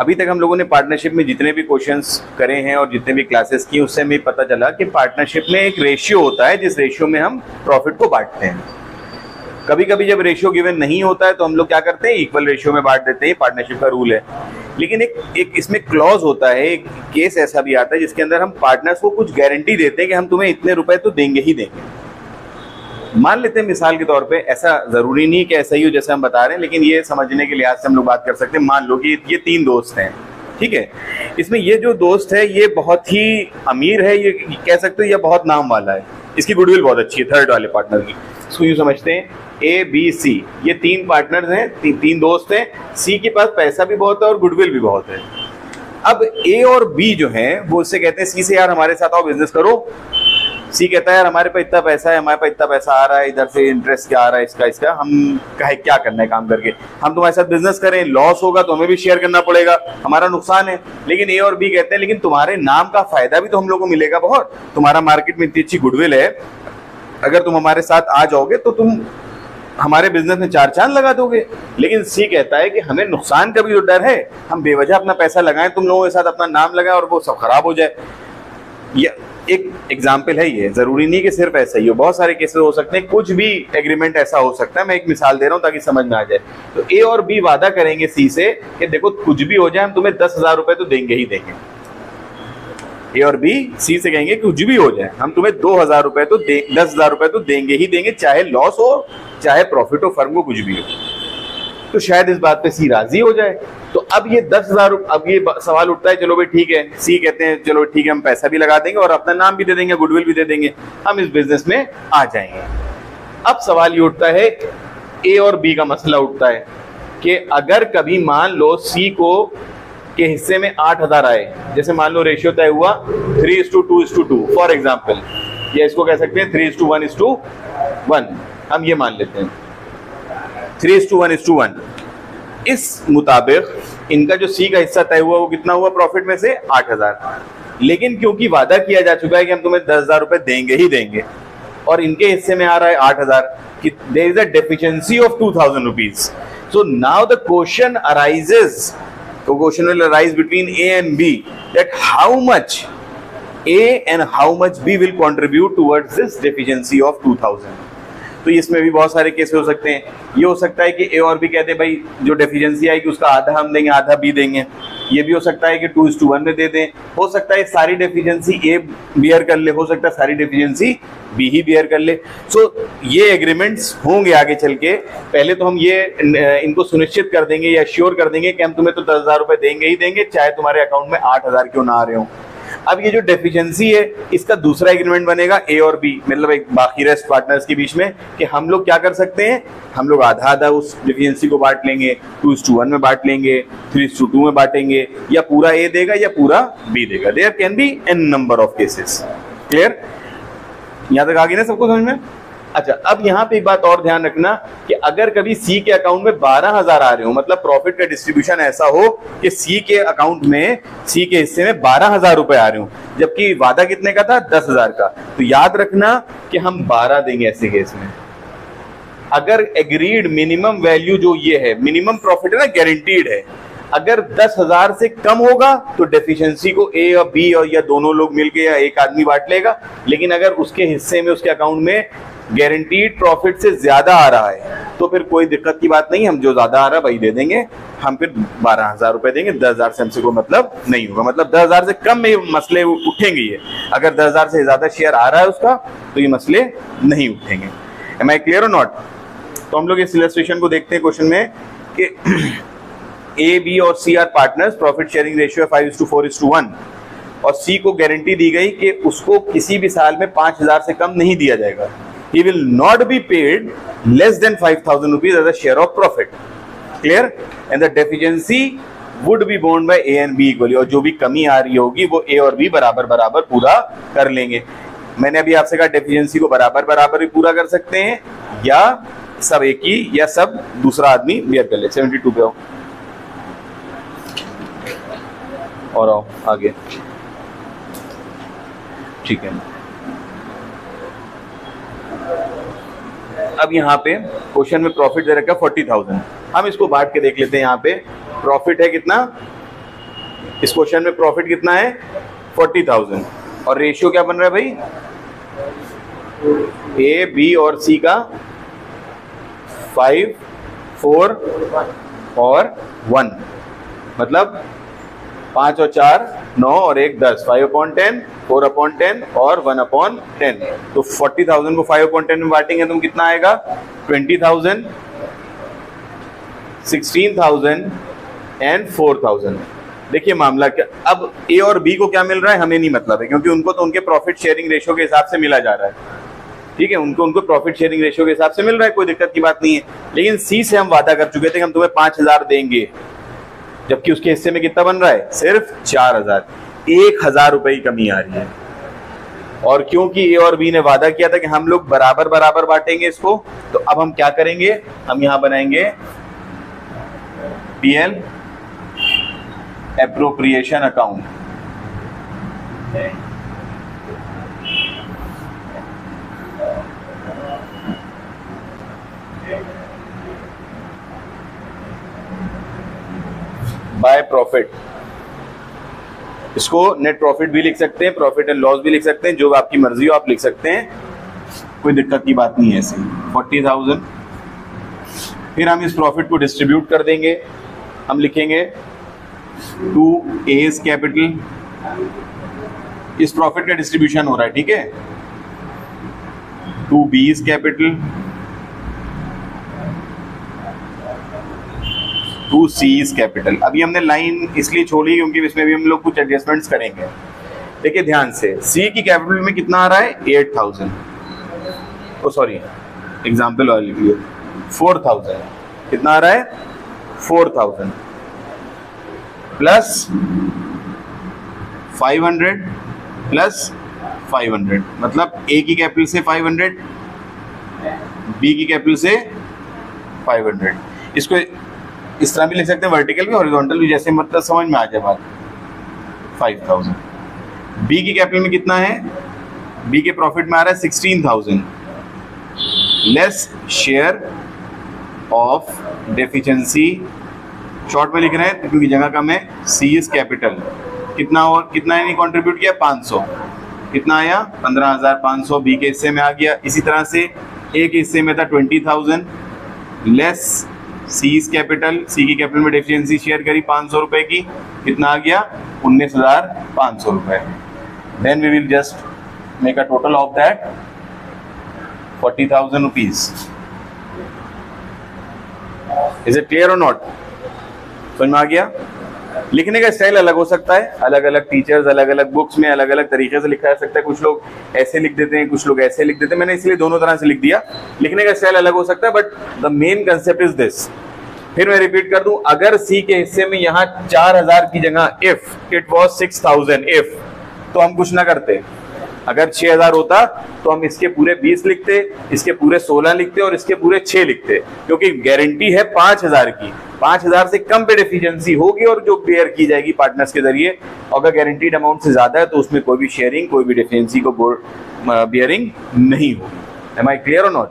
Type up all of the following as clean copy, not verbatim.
अभी तक हम लोगों ने पार्टनरशिप में जितने भी क्वेश्चंस करे हैं और जितने भी क्लासेस की, उससे हमें पता चला कि पार्टनरशिप में एक रेशियो होता है जिस रेशियो में हम प्रॉफिट को बांटते हैं। कभी कभी जब रेशियो गिवन नहीं होता है तो हम लोग क्या करते हैं, इक्वल रेशियो में बांट देते हैं, पार्टनरशिप का रूल है। लेकिन एक इसमें क्लॉज होता है, एक केस ऐसा भी आता है जिसके अंदर हम पार्टनर्स को कुछ गारंटी देते हैं कि हम तुम्हें इतने रुपए तो देंगे ही देंगे। मान लेते हैं मिसाल के तौर पे, ऐसा जरूरी नहीं कि ऐसा ही हो जैसे हम बता रहे हैं, लेकिन ये समझने के लिहाज से हम लोग बात कर सकते हैं। मान लो कि ये 3 दोस्त हैं, ठीक है। इसमें ये जो दोस्त है ये बहुत ही अमीर है, ये कह सकते हो, ये बहुत नाम वाला है, इसकी गुडविल बहुत अच्छी है थर्ड वाले पार्टनर की। इसको यूं समझते हैं ए बी सी, ये 3 पार्टनर्स हैं, 3 दोस्त हैं। सी के पास पैसा भी बहुत है और गुडविल भी बहुत है। अब ए और बी जो हैं वो उससे कहते हैं सी से, यार हमारे साथ आओ बिजनेस करो। सी कहता है यार हमारे पास इतना पैसा है, हमारे पास इतना पैसा आ रहा है, इधर से इंटरेस्ट क्या आ रहा है इसका हम कहे क्या करना है काम करके, हम तुम्हारे साथ बिजनेस करें, लॉस होगा तो हमें भी शेयर करना पड़ेगा, हमारा नुकसान है। लेकिन ए और बी कहते हैं लेकिन तुम्हारे नाम का फायदा भी तो हम लोग को मिलेगा बहुत, तुम्हारा मार्केट में इतनी अच्छी गुडविल है, अगर तुम हमारे साथ आ जाओगे तो तुम हमारे बिजनेस में 4 चांद लगा दोगे। लेकिन सी कहता है कि हमें नुकसान का भी तो डर है, हम बेवजह अपना पैसा लगाएं तुम लोगों के साथ, अपना नाम लगाएं और वो सब खराब हो जाए। ये एक एग्जाम्पल है, ये जरूरी नहीं कि सिर्फ ऐसा ही हो, बहुत सारे केसेस हो सकते हैं, कुछ भी एग्रीमेंट ऐसा हो सकता है। मैं एक मिसाल दे रहा हूं ताकि समझ में आ जाए। तो ए और बी वादा करेंगे सी से कि देखो कुछ भी हो जाए हम तुम्हें 10,000 रुपए तो देंगे ही देंगे। ए और बी सी से कहेंगे कुछ भी हो जाए हम तुम्हें 2,000 रुपए तो 10,000 रुपए तो देंगे ही देंगे, चाहे लॉस हो चाहे प्रॉफिट हो, फर्म को कुछ भी हो। तो शायद इस बात पे सी राजी हो जाए। तो अब ये 10,000, अब ये सवाल उठता है, चलो भाई ठीक है, सी कहते हैं चलो ठीक है हम पैसा भी लगा देंगे और अपना नाम भी दे देंगे, गुडविल भी दे देंगे, हम इस बिजनेस में आ जाएंगे। अब सवाल ये उठता है, ए और बी का मसला उठता है कि अगर कभी मान लो सी को के हिस्से में 8,000 आए, जैसे मान लो रेशियो तय हुआ 3:2:2 फॉर एग्जाम्पल, या इसको कह सकते हैं 3:1:1, हम ये मान लेते हैं 3:1:1। इस मुताबिक इनका जो सी का हिस्सा तय हुआ वो कितना हुआ प्रॉफिट में से 8,000। लेकिन क्योंकि वादा किया जा चुका है कि हम तुम्हें 10,000 रुपए देंगे ही देंगे और इनके हिस्से में आ रहा है 8,000, there is a deficiency of 2,000 rupees. So now the question arises, the question will arise between A and B, that how much A and how much B will contribute towards this deficiency of 2,000। तो इसमें भी बहुत सारे case हो सकते हैं। ये हो सकता है कि ए और बी कहते हैं भाई जो डेफिशिएंसी आएगी उसका आधा हम देंगे आधा बी देंगे। ये भी हो सकता है कि 2:1 में दे दें, हो सकता है सारी डेफिशिएंसी ए बियर कर ले, हो सकता है सारी डेफिशिएंसी बी ही बियर कर ले। सो ये एग्रीमेंट्स होंगे आगे चल के। पहले तो हम ये इनको सुनिश्चित कर देंगे या श्योर कर देंगे कि हम तुम्हें तो 10,000 रुपए देंगे ही देंगे, चाहे तुम्हारे अकाउंट में 8,000 क्यों ना आ रहे हो। अब ये जो डेफिशिएंसी है इसका दूसरा एग्रीमेंट बनेगा ए और बी, मतलब एक बाकी रेस्ट पार्टनर्स के बीच में, कि हम लोग क्या कर सकते हैं, हम लोग आधा आधा उस डेफिशिएंसी को बांट लेंगे, 2:1 में बांट लेंगे, 3:2 में बांटेंगे, या पूरा ए देगा या पूरा बी देगा। There can be n number of cases. Clear? यहां तक आ गई ना सबको समझ में? अच्छा, अब यहाँ पे एक बात और ध्यान रखना कि अगर कभी सी के अकाउंट में 12,000 आ रहे हो, मतलब प्रॉफिट का डिस्ट्रीब्यूशन ऐसा हो कि सी के अकाउंट में, सी के हिस्से में 12,000 रुपए आ रहे हो, जबकि वादा कितने का था 10,000 का, तो याद रखना कि हम 12 देंगे ऐसे केस में। अगर एग्रीड मिनिमम वैल्यू जो ये है, मिनिमम प्रॉफिट है ना, गारंटीड है, अगर 10,000 से कम होगा तो डेफिशिएंसी को ए और बी और या दोनों लोग मिलकर या एक आदमी बांट लेगा। लेकिन अगर उसके हिस्से में, उसके अकाउंट में गारंटीड प्रॉफिट से ज्यादा आ रहा है तो फिर कोई दिक्कत की बात नहीं, हम जो ज्यादा आ रहा है वही दे देंगे, हम फिर 12,000 रुपए देंगे, 10,000 से हमसे कोई मतलब नहीं होगा। मतलब 10,000 से कम में मसले उठेंगे ये, अगर 10,000 से ज्यादा शेयर आ रहा है उसका तो ये मसले नहीं उठेंगे। M I clear or not? तो हम लोग इस इलस्ट्रेशन को देखते हैं क्वेश्चन में कि ए बी और C are partners, profit sharing ratio 5:4:1 और सी को गारंटी दी गई कि उसको किसी भी साल में 5,000 से कम नहीं दिया जाएगा। He will not be paid less than 5,000 rupees as a share of profit. Clear? And the deficiency would be borne by A and B equally. और जो भी कमी आ रही होगी वो A और B बराबर बराबर पूरा कर लेंगे। मैंने अभी आपसे कहा डेफिशिएंसी को बराबर बराबर भी पूरा कर सकते हैं या सब एक ही या सब दूसरा आदमी बियर कर ले। 72 पे आओ और आओ आगे, ठीक है। अब यहाँ पे क्वेश्चन में प्रॉफिट दे रखा है 40,000, हम इसको बांट के देख लेते हैं। यहाँ पे प्रॉफिट है कितना इस क्वेश्चन में प्रॉफिट कितना है 40,000 और रेशियो क्या बन रहा है भाई, ए बी और सी का 5, 4 और 1, मतलब 5 और 4 9 और 1 10, 5/10, 4/10 और 1/10। तो 40,000 को 5/10 में बांटेंगे तो कितना आएगा 20,000, 16,000 एंड 4,000। देखिए मामला क्या, अब ए और बी को क्या मिल रहा है हमें नहीं मतलब है, क्योंकि उनको तो उनके प्रॉफिट शेयरिंग रेशियो के हिसाब से मिला जा रहा है, ठीक है, उनको प्रॉफिट शेयरिंग रेशियो के हिसाब से मिल रहा है, कोई दिक्कत की बात नहीं है। लेकिन सी से हम वादा कर चुके थे कि हम तुम्हें 5,000 देंगे, जबकि उसके हिस्से में कितना बन रहा है सिर्फ 4,000, 1,000 रुपए की कमी आ रही है। और क्योंकि ए और बी ने वादा किया था कि हम लोग बराबर बराबर बांटेंगे इसको, तो अब हम क्या करेंगे, हम यहां बनाएंगे PL appropriation account. By profit, इसको नेट प्रॉफिट भी लिख सकते हैं, प्रॉफिट एंड लॉस भी लिख सकते हैं, जो आपकी मर्जी हो आप लिख सकते हैं, कोई दिक्कत की बात नहीं है ऐसे। 40,000, फिर हम इस प्रॉफिट को डिस्ट्रीब्यूट कर देंगे, हम लिखेंगे टू एज कैपिटल, इस प्रॉफिट का डिस्ट्रीब्यूशन हो रहा है, ठीक है, टू बीज कैपिटल, टू सीज कैपिटल। अभी हमने लाइन इसलिए छोड़ी क्योंकि इसमें भी हम लोग कुछ एडजस्टमेंट्स करेंगे। देखिए ध्यान से, सी की कैपिटल में कितना आ रहा है 8,000, ओ सॉरी एग्जाम्पल वाली लिख लियो 4,000, कितना आ रहा है 4,000 प्लस 500 प्लस 500, मतलब ए की कैपिटल से 500, बी की कैपिटल से 500। इसको इस तरह भी लिख सकते हैं, वर्टिकल भी हॉरिजॉन्टल भी, जैसे मतलब समझ में आ जाए बात। 5,000, बी की कैपिटल में कितना है, बी के प्रॉफिट में आ रहा है 16,000 less share of deficiency, short में लिख रहे हैं क्योंकि जगह कम है। सी इज कैपिटल, कितना और कितना है कंट्रीब्यूट किया 500, कितना आया 15,500 बी के हिस्से में आ गया। इसी तरह से ए के हिस्से में था 20,000 लेस सी इज कैपिटल, सी की कैपिटल में डेफिशिएंसी शेयर करी 500 रुपए की, कितना आ गया 19,500 रुपए। Then we will just make a total of that 40,000 rupees. Is it clear or not? समझ में आ गया? लिखने का स्टाइल अलग हो सकता है, अलग अलग टीचर्स अलग अलग बुक्स में अलग अलग तरीके से लिखा जा सकता है, कुछ लोग ऐसे लिख देते हैं, कुछ लोग ऐसे लिख देते हैं, मैंने इसलिए दोनों तरह से लिख दिया। लिखने का स्टाइल अलग हो सकता है, but the main concept is this. फिर मैं रिपीट कर दूं, अगर सी के हिस्से में यहाँ 4,000 की जगह इफ इट वॉज 6,000 इफ, तो हम कुछ ना करते। अगर 6,000 होता तो हम इसके पूरे 20 लिखते, इसके पूरे 16 लिखते और इसके पूरे 6 लिखते, क्योंकि गारंटी है 5,000 की। 5,000 से कम पे डेफिशिएंसी होगी और जो बेयर की जाएगी पार्टनर्स के जरिए। अगर गारंटीड अमाउंट से ज्यादा है तो उसमें कोई भी शेयरिंग, कोई भी डेफिशिएंसी को बियरिंग नहीं होगी। M I clear or not?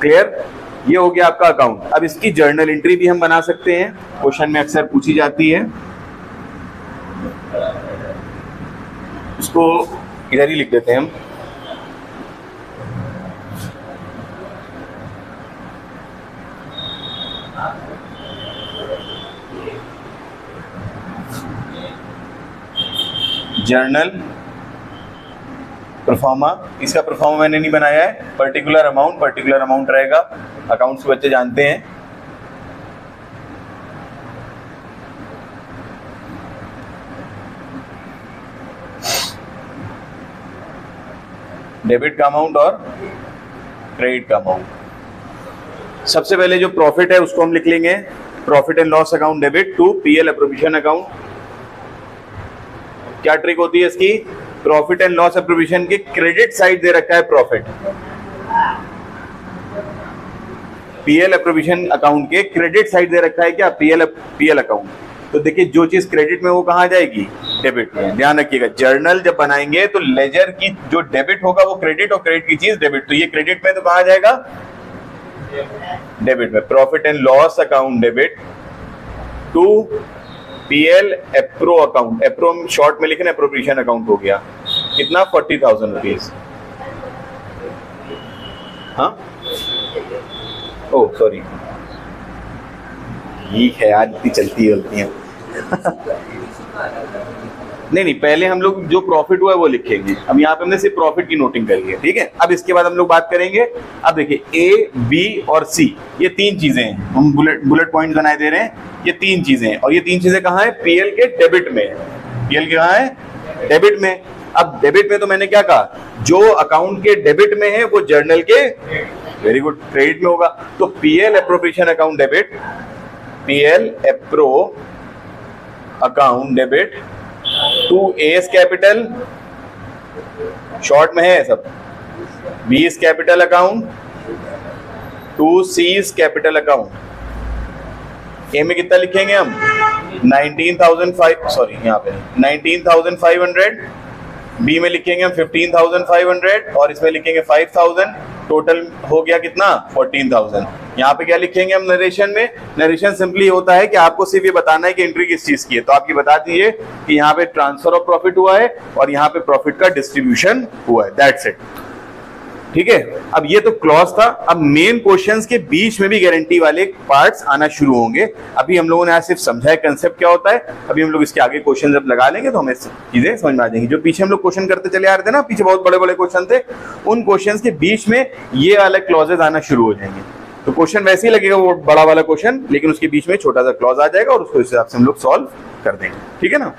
Clear? ये हो गया आपका अकाउंट। अब इसकी जर्नल एंट्री भी हम बना सकते हैं, क्वेश्चन में अक्सर पूछी जाती है। इसको इधर ही लिख देते हैं हम। जर्नल परफॉर्मा, इसका परफॉर्मा मैंने नहीं बनाया है, पर्टिकुलर अमाउंट रहेगा। अकाउंट्स के बच्चे जानते हैं। डेबिट का अमाउंट और क्रेडिट का अमाउंट। सबसे पहले जो प्रॉफिट है उसको हम लिख लेंगे, profit and loss account debit to PL appropriation account. क्या ट्रिक होती है इसकी? प्रॉफिट एंड लॉस एप्रोप्रिएशन के क्रेडिट साइड दे रखा है प्रॉफिट, पीएल एप्रोप्रिएशन अकाउंट के क्रेडिट साइड दे रखा है क्या? PL account. तो देखिए जो चीज क्रेडिट में वो कहां जाएगी? डेबिट में। ध्यान रखिएगा, जर्नल जब बनाएंगे तो लेजर की जो डेबिट होगा वो क्रेडिट और क्रेडिट की चीज डेबिट। तो ये क्रेडिट में तो कहां जाएगा? डेबिट में। Profit and loss account debit to PL appro account, appro short में लिखना, एप्रोप्रिएशन अकाउंट हो गया कितना 40,000 रुपीज। हाँ ओ सॉरी, ठीक है यार, इतनी चलती है नहीं, पहले हम लोग जो प्रॉफिट हुआ है वो लिखेंगे। अब यहाँ पे हमने सिर्फ प्रॉफिट की नोटिंग करी है, ठीक है। अब इसके बाद हम लोग बात करेंगे, अब देखिए ए, बी और सी, ये तीन चीजें हैं, हम बुलेट पॉइंट बनाए दे रहे हैं, ये तीन चीजें हैं, और ये तीन चीजें कहाँ है, पीएल के डेबिट में है। पीएल के कहाँ है, डेबिट में। अब डेबिट में तो मैंने क्या कहा, जो अकाउंट के डेबिट में है वो जर्नल के, वेरी गुड, क्रेडिट में होगा। तो PL appropriation account debit, PL appro account debit to S capital, short में है सब, B's capital account to C's capital account. A में कितना लिखेंगे हम, 19,500, सॉरी यहाँ पे 19,500, बी में लिखेंगे हम 15,500 और इसमें लिखेंगे 5,000, टोटल हो गया कितना 14,000। यहाँ पे क्या लिखेंगे हम नरेशन में, नरेशन सिंपली होता है कि आपको सिर्फ ये बताना है कि एंट्री किस चीज की है, तो आप ये बता दीजिए कि यहाँ पे ट्रांसफर ऑफ प्रॉफिट हुआ है और यहाँ पे प्रॉफिट का डिस्ट्रीब्यूशन हुआ है, दैट्स इट, ठीक है। अब ये तो क्लॉज था। अब मेन क्वेश्चंस के बीच में भी गारंटी वाले पार्ट्स आना शुरू होंगे। अभी हम लोगों ने आज सिर्फ समझा है कंसेप्ट क्या होता है, अभी हम लोग इसके आगे क्वेश्चन जब लगा लेंगे तो हमें चीजें समझ में आ जाएंगी। जो पीछे हम लोग क्वेश्चन करते चले आ रहे थे ना, पीछे बहुत बड़े बड़े क्वेश्चन थे, उन क्वेश्चंस के बीच में ये वाले क्लॉजेस आना शुरू हो जाएंगे। तो क्वेश्चन वैसे ही लगेगा वो बड़ा वाला क्वेश्चन, लेकिन उसके बीच में छोटा सा क्लॉज आ जाएगा और उसको हिसाब से हम लोग सॉल्व कर देंगे, ठीक है ना।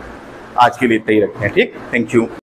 आज के लिए इतना ही रखते हैं, ठीक, थैंक यू।